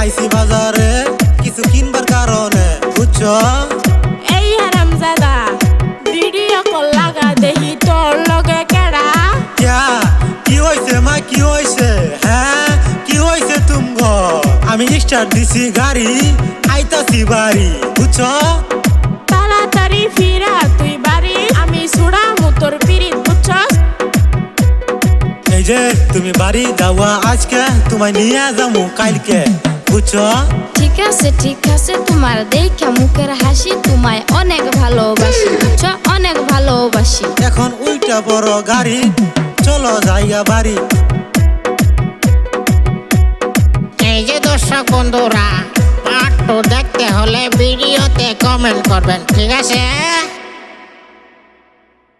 আইছি বাজারে কিছু কিনবার কারণে, বুঝছো? এই হারামজাদা ভিডিও কল লাগা দেহি তোর লগে কেডা? কি হইছে মা, কি হইছে? হ্যাঁ কি হইছে তুমগো? আমি স্টার্ট দিছি গাড়ি, আইতাছি বাড়ি, বুঝছো? তাড়াতাড়ি ফিরা তুই বাড়ি, আমি ছুড়ামু তোর পিরিত, বুঝছস? এই যে তুমি বাড়ি যাওয়া আজকে, তোমায় নিয়ে যাবো কালকে, বুঝছো? ঠিক আছে তোমার দেখা মুখের হাসি, তোমায় অনেক ভালোবাসি, বুঝছো? অনেক ভালোবাসি। এখন উল্টা বড় গাড়ি, চলো জায়গা বাড়ি। এই যে দর্শক বন্ধুরা, পার্ট 2 দেখতে হলে ভিডিওতে কমেন্ট করবেন, ঠিক আছে?